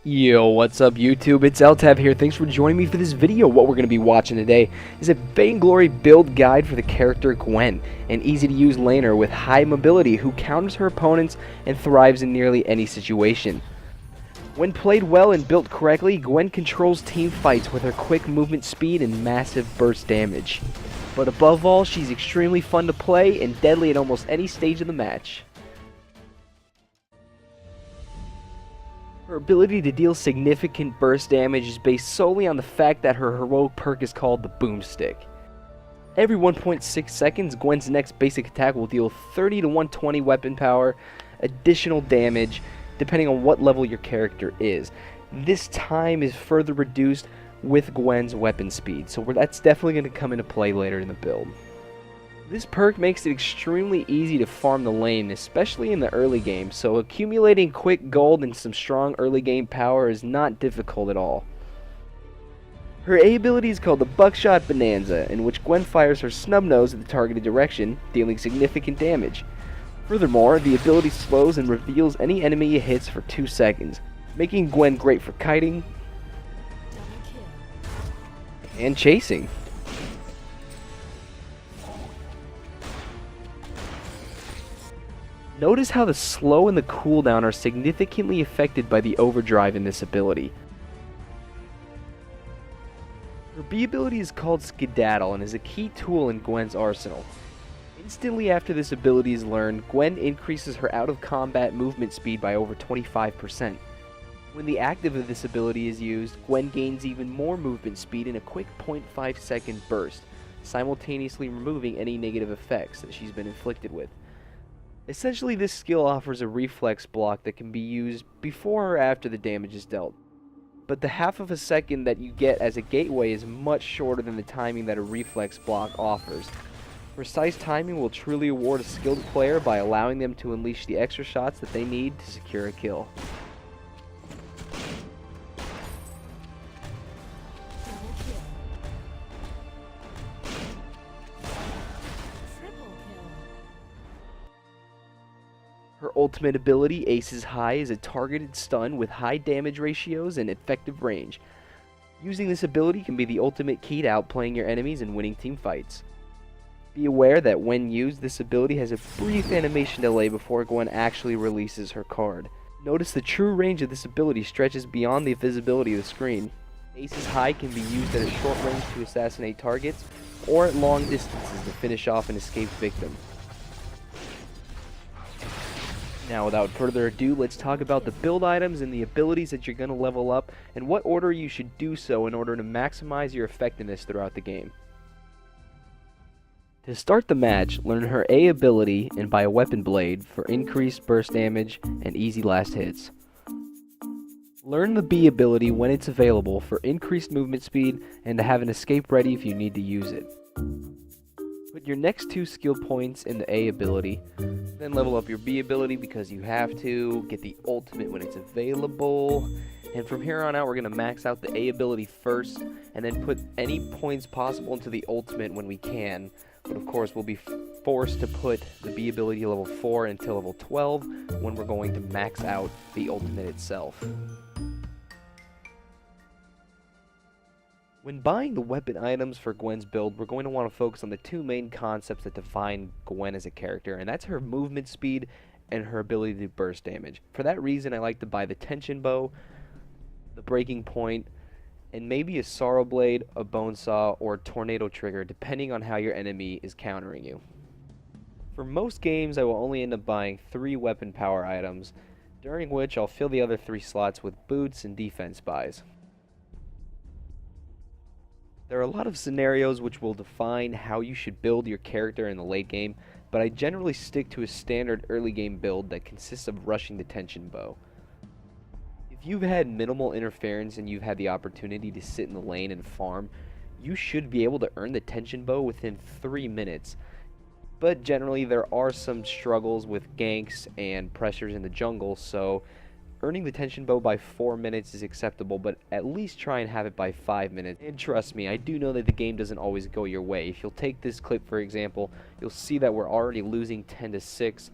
Yo, what's up YouTube? It's itsLTAB here. Thanks for joining me for this video. What we're going to be watching today is a Vainglory build guide for the character Gwen, an easy to use laner with high mobility who counters her opponents and thrives in nearly any situation. When played well and built correctly, Gwen controls team fights with her quick movement speed and massive burst damage. But above all, she's extremely fun to play and deadly at almost any stage of the match. Her ability to deal significant burst damage is based solely on the fact that her heroic perk is called the Boomstick. Every 1.6 seconds, Gwen's next basic attack will deal 30 to 120 weapon power, additional damage, depending on what level your character is. This time is further reduced with Gwen's weapon speed, so that's definitely going to come into play later in the build. This perk makes it extremely easy to farm the lane, especially in the early game, so accumulating quick gold and some strong early game power is not difficult at all. Her A ability is called the Buckshot Bonanza, in which Gwen fires her snub nose at the targeted direction, dealing significant damage. Furthermore, the ability slows and reveals any enemy it hits for 2 seconds, making Gwen great for kiting and chasing. Notice how the slow and the cooldown are significantly affected by the overdrive in this ability. Her B ability is called Skedaddle and is a key tool in Gwen's arsenal. Instantly after this ability is learned, Gwen increases her out-of-combat movement speed by over 25%. When the active of this ability is used, Gwen gains even more movement speed in a quick 0.5 second burst, simultaneously removing any negative effects that she's been inflicted with. Essentially, this skill offers a reflex block that can be used before or after the damage is dealt. But the half of a second that you get as a gateway is much shorter than the timing that a reflex block offers. Precise timing will truly award a skilled player by allowing them to unleash the extra shots that they need to secure a kill. Her ultimate ability, Ace's High, is a targeted stun with high damage ratios and effective range. Using this ability can be the ultimate key to outplaying your enemies and winning team fights. Be aware that when used, this ability has a brief animation delay before Gwen actually releases her card. Notice the true range of this ability stretches beyond the visibility of the screen. Ace's High can be used at a short range to assassinate targets, or at long distances to finish off an escaped victim. Now, without further ado, let's talk about the build items and the abilities that you're going to level up, and what order you should do so in order to maximize your effectiveness throughout the game. To start the match, learn her A ability and buy a weapon blade for increased burst damage and easy last hits. Learn the B ability when it's available for increased movement speed and to have an escape ready if you need to use it. Put your next 2 skill points in the A ability, then level up your B ability because you have to, get the ultimate when it's available, and from here on out we're going to max out the A ability first, and then put any points possible into the ultimate when we can, but of course we'll be forced to put the B ability level 4 until level 12 when we're going to max out the ultimate itself. When buying the weapon items for Gwen's build, we're going to want to focus on the 2 main concepts that define Gwen as a character, and that's her movement speed and her ability to burst damage. For that reason, I like to buy the tension bow, the breaking point, and maybe a sorrow blade, a bone saw, or a tornado trigger, depending on how your enemy is countering you. For most games, I will only end up buying 3 weapon power items, during which I'll fill the other 3 slots with boots and defense buys. There are a lot of scenarios which will define how you should build your character in the late game, but I generally stick to a standard early game build that consists of rushing the tension bow. If If you've had minimal interference and you've had the opportunity to sit in the lane and farm, you should be able to earn the tension bow within 3 minutes. But generally there are some struggles with ganks and pressures in the jungle, so earning the tension bow by 4 minutes is acceptable, but at least try and have it by 5 minutes. And trust me, I do know that the game doesn't always go your way. If you'll take this clip for example, you'll see that we're already losing 10-6.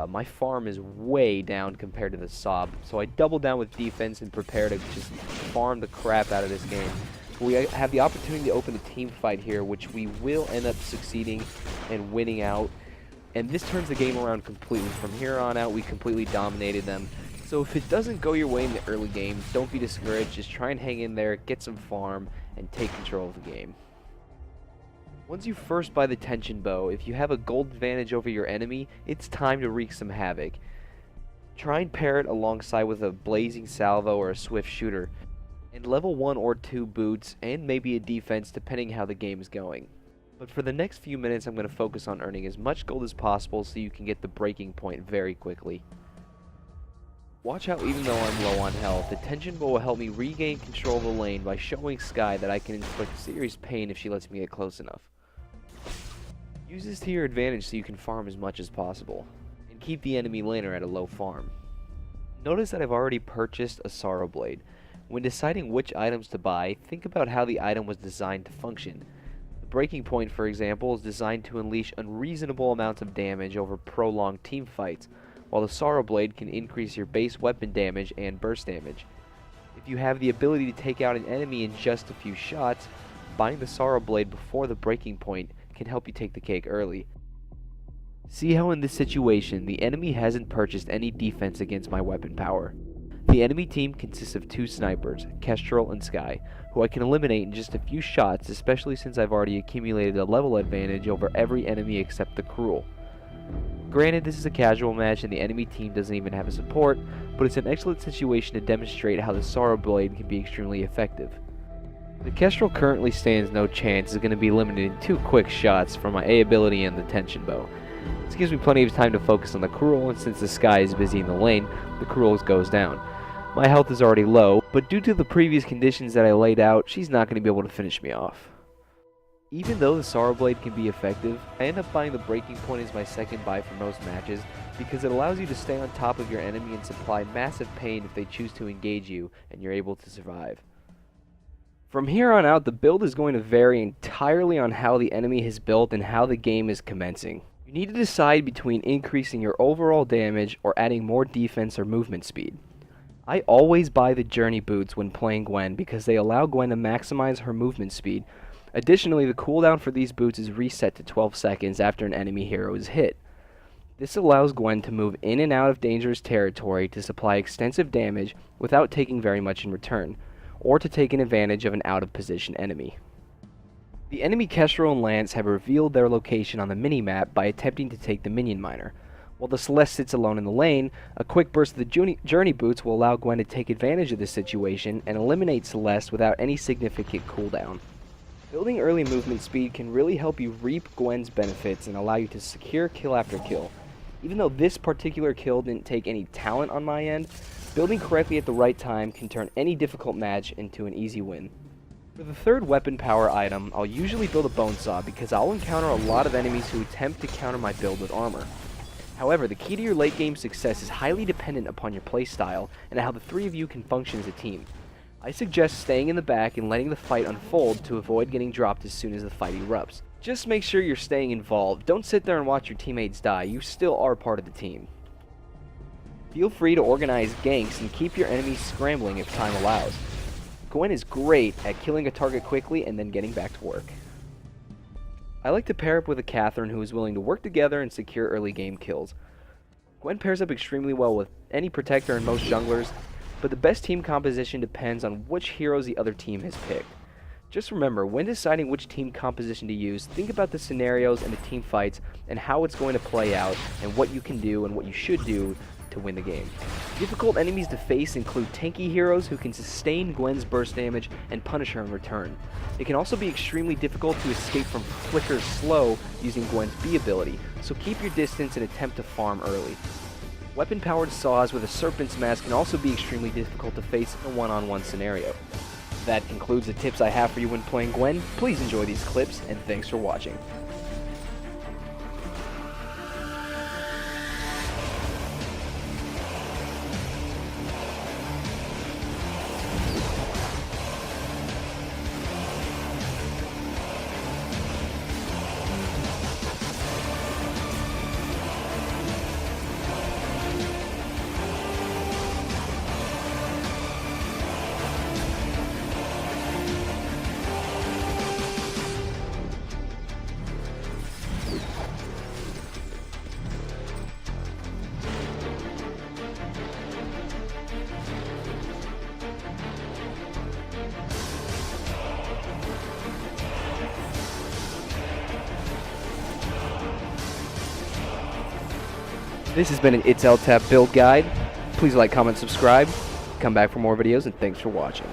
My farm is way down compared to the SOB, so I double down with defense and prepare to just farm the crap out of this game. We have the opportunity to open a team fight here, which we will end up succeeding and winning out, and this turns the game around completely. From here on out, we completely dominated them. So if it doesn't go your way in the early game, don't be discouraged. Just try and hang in there, get some farm, and take control of the game. Once you first buy the tension bow, if you have a gold advantage over your enemy, it's time to wreak some havoc. Try and pair it alongside with a blazing salvo or a swift shooter, and level 1 or 2 boots, and maybe a defense depending how the game is going. But for the next few minutes I'm going to focus on earning as much gold as possible so you can get the breaking point very quickly. Watch out, even though I'm low on health, the tension bow will help me regain control of the lane by showing Skye that I can inflict serious pain if she lets me get close enough. Use this to your advantage so you can farm as much as possible, and keep the enemy laner at a low farm. Notice that I've already purchased a Sorrow Blade. When deciding which items to buy, think about how the item was designed to function. The breaking point, for example, is designed to unleash unreasonable amounts of damage over prolonged team fights, while the Sorrow Blade can increase your base weapon damage and burst damage. If you have the ability to take out an enemy in just a few shots, buying the Sorrow Blade before the breaking point can help you take the cake early. See how in this situation, the enemy hasn't purchased any defense against my weapon power. The enemy team consists of 2 snipers, Kestrel and Skye, who I can eliminate in just a few shots, especially since I've already accumulated a level advantage over every enemy except the Cruel. Granted, this is a casual match and the enemy team doesn't even have a support, but it's an excellent situation to demonstrate how the Sorrow Blade can be extremely effective. The Kestrel currently stands no chance, is going to be limited in 2 quick shots from my A ability and the tension bow. This gives me plenty of time to focus on the Cruel, and since the Skye is busy in the lane, the Cruel goes down. My health is already low, but due to the previous conditions that I laid out, she's not going to be able to finish me off. Even though the Sorrow Blade can be effective, I end up buying the breaking point as my second buy for most matches, because it allows you to stay on top of your enemy and supply massive pain if they choose to engage you, and you're able to survive. From here on out, the build is going to vary entirely on how the enemy has built and how the game is commencing. You need to decide between increasing your overall damage or adding more defense or movement speed. I always buy the Journey boots when playing Gwen because they allow Gwen to maximize her movement speed. Additionally, the cooldown for these boots is reset to 12 seconds after an enemy hero is hit. This allows Gwen to move in and out of dangerous territory to supply extensive damage without taking very much in return, or to take an advantage of an out-of-position enemy. The enemy Kestrel and Lance have revealed their location on the minimap by attempting to take the minion miner. While the Celeste sits alone in the lane, a quick burst of the Journey boots will allow Gwen to take advantage of this situation and eliminate Celeste without any significant cooldown. Building early movement speed can really help you reap Gwen's benefits and allow you to secure kill after kill. Even though this particular kill didn't take any talent on my end, building correctly at the right time can turn any difficult match into an easy win. For the third weapon power item, I'll usually build a bone saw because I'll encounter a lot of enemies who attempt to counter my build with armor. However, the key to your late game success is highly dependent upon your playstyle and how the 3 of you can function as a team. I suggest staying in the back and letting the fight unfold to avoid getting dropped as soon as the fight erupts. Just make sure you're staying involved. Don't sit there and watch your teammates die. You still are part of the team. Feel free to organize ganks and keep your enemies scrambling if time allows. Gwen is great at killing a target quickly and then getting back to work. I like to pair up with a Catherine who is willing to work together and secure early game kills. Gwen pairs up extremely well with any protector and most junglers, but the best team composition depends on which heroes the other team has picked. Just remember, when deciding which team composition to use, think about the scenarios and the team fights and how it's going to play out and what you can do and what you should do to win the game. Difficult enemies to face include tanky heroes who can sustain Gwen's burst damage and punish her in return. It can also be extremely difficult to escape from Flicker's slow using Gwen's B ability, so keep your distance and attempt to farm early. Weapon-powered saws with a serpent's mask can also be extremely difficult to face in a one-on-one scenario. That concludes the tips I have for you when playing Gwen. Please enjoy these clips, and thanks for watching. This has been an itsLTAB build guide. Please like, comment, subscribe. Come back for more videos, and thanks for watching.